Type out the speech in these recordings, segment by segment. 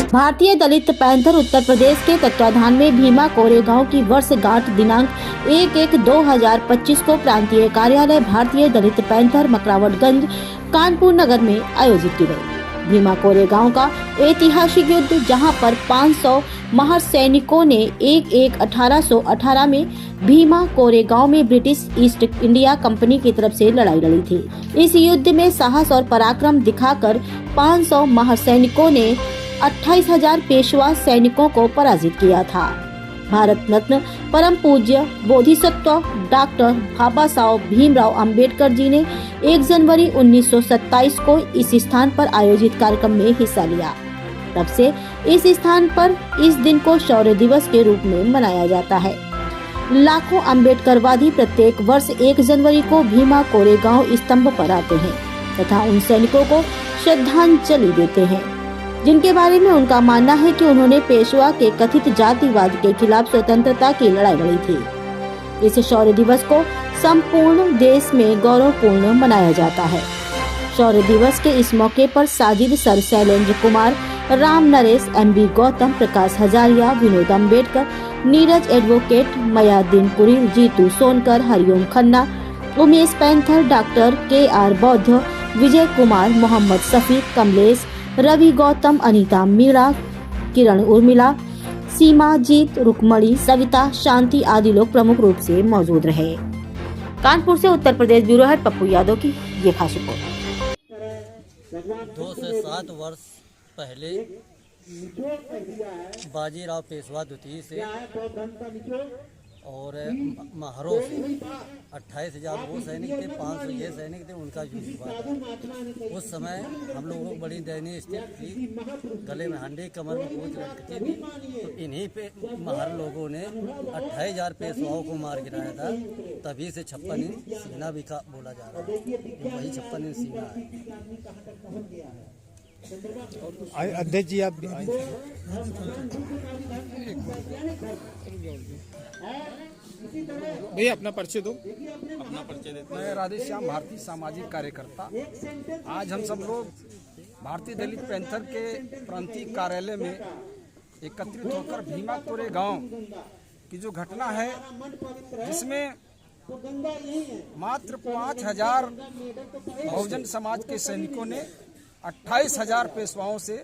भारतीय दलित पैंथर उत्तर प्रदेश के तत्वाधान में भीमा कोरेगांव की वर्षगांठ दिनांक 1/1/2025 को प्रांतीय कार्यालय भारतीय दलित पैंथर मकरावटगंज कानपुर नगर में आयोजित की गई। भीमा कोरेगांव का ऐतिहासिक युद्ध, जहां पर 500 महार सैनिकों ने 1/1/1818 में भीमा कोरेगांव में ब्रिटिश ईस्ट इंडिया कंपनी की तरफ से लड़ाई लड़ी थी। इस युद्ध में साहस और पराक्रम दिखाकर 500 महार सैनिकों ने 28,000 पेशवा सैनिकों को पराजित किया था। भारत रत्न परम पूज्य बोधिसत्व डॉक्टर बाबा साहब भीमराव अंबेडकर जी ने 1 जनवरी 1927 को इस स्थान पर आयोजित कार्यक्रम में हिस्सा लिया। तब से इस स्थान पर इस दिन को शौर्य दिवस के रूप में मनाया जाता है। लाखों अंबेडकरवादी प्रत्येक वर्ष 1 जनवरी को भीमा कोरेगांव स्तंभ पर आते हैं तथा उन सैनिकों को श्रद्धांजलि देते हैं, जिनके बारे में उनका मानना है कि उन्होंने पेशवा के कथित जातिवाद के खिलाफ स्वतंत्रता की लड़ाई लड़ी थी। इस शौर्य दिवस को संपूर्ण देश में गौरवपूर्ण मनाया जाता है। शौर्य दिवस के इस मौके पर Sajid sir, Shailendra Kumar, Ram Naresh, MB Gautam, Prakash Hazaria, Vinod Ambedkar, Neeraj advocate, Mayadeen Puri, Jitu Sonkar, Hariom Khanna, Umesh Panther, doctor KR Bauddh, Vijay Kumar, Mohammad Shafiq, Kamlesh, Ravi Gautam, Anita Meena, किरण उर्मिला, सीमा जीत, रुकमणी, सविता, शांति आदि लोग प्रमुख रूप से मौजूद रहे। कानपुर से उत्तर प्रदेश ब्यूरो हेड पप्पू यादव की ये खास रिपोर्ट। 2 से 7 वर्ष पहले बाजीराव पेशवा द्वितीय से और महारों से 28,000 वो सैनिक थे, 500 ये सैनिक थे, उनका युद्ध हुआ था। उस समय हम लोगों को बड़ी दयनीय स्थिति थी, गले में हंडी, कमर में कोच लटकती थी। तो इन्हीं पे महार लोगों ने 28,000 पेशवाओं को मार गिराया था। तभी से 56 इंच सीना भी का बोला जा रहा है, वही 56 इंच सीना है। अध्यक्ष जी, आप भैया अपना परिचय दो। अपना परिचय देते हैं। मैं राधेश्याम, भारतीय सामाजिक कार्यकर्ता। आज हम सब लोग भारतीय दलित पैंथर के प्रांतीय कार्यालय में एकत्रित होकर भीमा कोरेगांव की जो घटना है, जिसमें मात्र 5,000 बहुजन समाज के सैनिकों ने 28,000 पेशवाओं से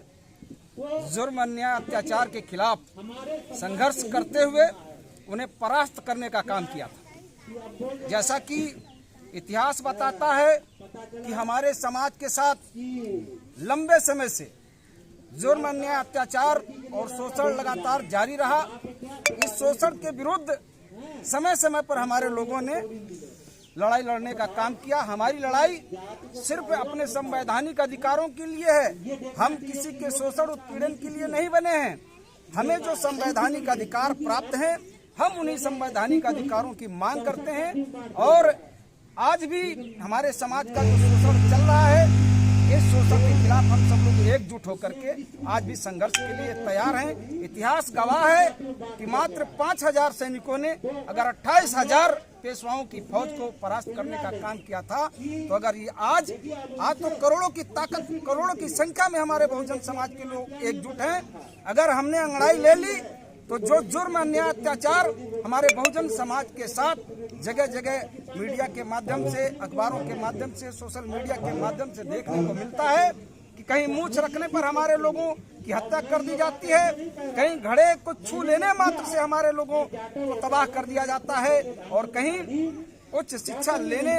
जुर्म, अन्याय, अत्याचार के खिलाफ संघर्ष करते हुए उन्हें परास्त करने का काम किया था। जैसा कि इतिहास बताता है कि हमारे समाज के साथ लंबे समय से जुर्म, अन्याय, अत्याचार और शोषण लगातार जारी रहा। इस शोषण के विरुद्ध समय समय पर हमारे लोगों ने लड़ाई लड़ने का काम किया। हमारी लड़ाई सिर्फ अपने संवैधानिक अधिकारों के लिए है। हम किसी के शोषण उत्पीड़न के लिए नहीं बने हैं। हमें जो संवैधानिक अधिकार प्राप्त हैं, हम उन्हीं संवैधानिक अधिकारों की मांग करते हैं। और आज भी हमारे समाज का जो शोषण चल रहा है, इस शोषण के खिलाफ हम सब लोग एकजुट होकर के आज भी संघर्ष के लिए तैयार हैं। इतिहास गवाह है कि मात्र 5,000 सैनिकों ने अगर 28,000 पेशवाओं की फौज को परास्त करने का काम किया था, तो अगर ये आज तो करोड़ों की ताकत, करोड़ों की संख्या में हमारे बहुजन समाज के लोग एकजुट हैं। अगर हमने अंगड़ाई ले ली तो जो जुर्म, अन्याय, अत्याचार हमारे बहुजन समाज के साथ जगह जगह मीडिया के माध्यम से, अखबारों के माध्यम से, सोशल मीडिया के माध्यम से देखने को मिलता है कि कहीं मूंछ रखने पर हमारे लोगों की हत्या कर दी जाती है, कहीं घड़े को छू लेने मात्र से हमारे लोगों को तबाह कर दिया जाता है, और कहीं उच्च शिक्षा लेने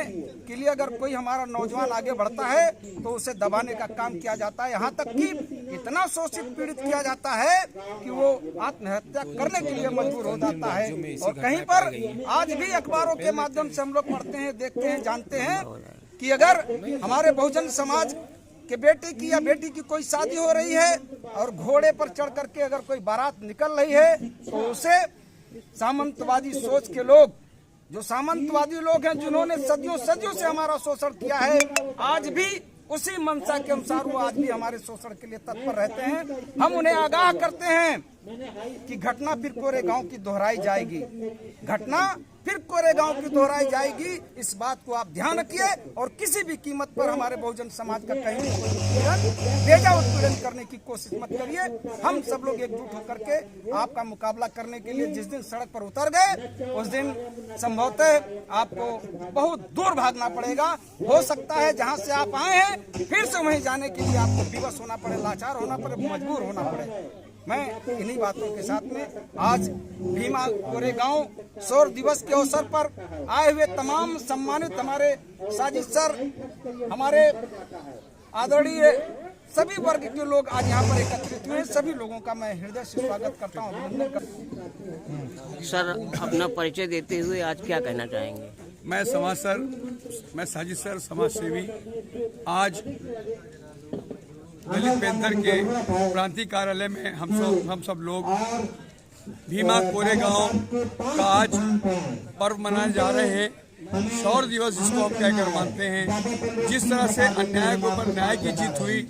के लिए अगर कोई हमारा नौजवान आगे बढ़ता है तो उसे दबाने का काम किया जाता है। यहाँ तक कि इतना शोषित, पीड़ित किया जाता है कि वो आत्महत्या करने के लिए मजबूर हो जाता है। और कहीं पर आज भी अखबारों के माध्यम से हम लोग पढ़ते हैं, देखते हैं, जानते हैं कि अगर हमारे बहुजन समाज के बेटे की या बेटी की कोई शादी हो रही है और घोड़े पर चढ़ करके अगर कोई बारात निकल रही है, तो उसे सामंतवादी सोच के लोग, जो सामंतवादी लोग हैं, जिन्होंने सदियों से हमारा शोषण किया है, आज भी उसी मंशा के अनुसार वो आज भी हमारे शोषण के लिए तत्पर रहते हैं। हम उन्हें आगाह करते हैं कि घटना फिर कोरेगांव की दोहराई जाएगी। घटना फिर कोरेगांव की दोहराई जाएगी। इस बात को आप ध्यान रखिए और किसी भी कीमत पर हमारे बहुजन समाज का कहीं कोई उत्पीड़न, बेजा उत्पीड़न करने की कोशिश मत करिए। हम सब लोग एकजुट होकर के आपका मुकाबला करने के लिए जिस दिन सड़क पर उतर गए उस दिन संभवतः आपको बहुत दूर भागना पड़ेगा। हो सकता है जहां से आप आए हैं फिर से वहीं जाने के लिए आपको विवश होना पड़े, लाचार होना पड़े, मजबूर होना पड़े। मैं इन्हीं बातों के साथ में आज भीमा कोरेगांव शौर्य दिवस के अवसर पर आए हुए तमाम सम्मानित हमारे साजिद सर, हमारे आदरणीय सभी वर्ग के लोग आज यहाँ पर एकत्रित हुए। सभी लोगों का मैं हृदय से स्वागत करता हूँ, अभिनंदन करता हूँ। सर, अपना परिचय देते हुए आज क्या कहना चाहेंगे? मैं साजिद सर समाज सेवी। आज दलित पैंथर के प्रांतीय कार्यालय में हम सब लोग भीमा कोरेगांव का आज पर्व मनाने जा रहे हैं। शौर्य दिवस जिसको हम कहकर मानते हैं। जिस तरह से अन्याय के ऊपर न्याय की जीत हुई,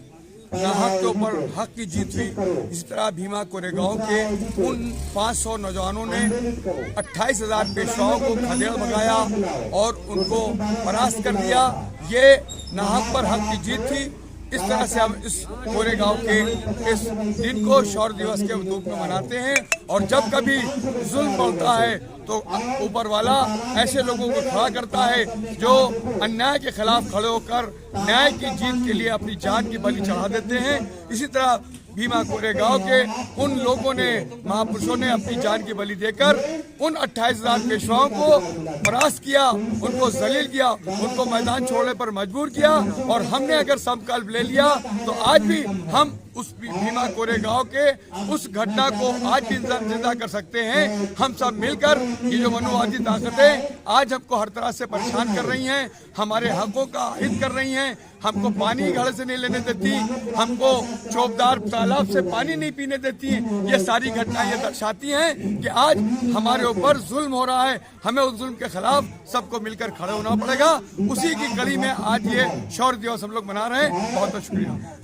नाहक के ऊपर हक की जीत हुई, इस तरह भीमा कोरेगांव के उन 500 नौजवानों ने 28,000 पेशवाओं को खदेड़ भगाया और उनको परास्त कर दिया। ये नाहक पर हक की जीत थी। इस तरह से हम इस कोरेगांव के इस दिन को शौर्य दिवस के रूप में मनाते हैं। और जब कभी जुल्म बढ़ता है तो ऊपर वाला ऐसे लोगों को खड़ा करता है जो अन्याय के खिलाफ खड़े होकर न्याय की जीत के लिए अपनी जान की बलि चढ़ा देते हैं। इसी तरह भीमा कोरेगांव के उन लोगों ने, महापुरुषों ने अपनी जान की बलि देकर उन 28,000 पेशवाओं को परास्त किया, उनको जलील किया, उनको मैदान छोड़ने पर मजबूर किया। और हमने अगर संकल्प ले लिया तो आज भी हम उस भीमा कोरेगांव के उस घटना को आज भी जिंदा कर सकते हैं। हम सब मिलकर ये जो मनुवादी ताकतें आज हमको हर तरह से परेशान कर रही हैं, हमारे हकों का हित कर रही हैं, हमको पानी घर से नहीं लेने देती, हमको चौबदार तालाब से पानी नहीं पीने देती, ये सारी घटनाएं ये दर्शाती हैं कि आज हमारे ऊपर जुल्म हो रहा है। हमें उस जुल्म के खिलाफ सबको मिलकर खड़े होना पड़ेगा। उसी की कड़ी में आज ये शौर्य दिवस हम लोग मना रहे हैं। बहुत बहुत शुक्रिया।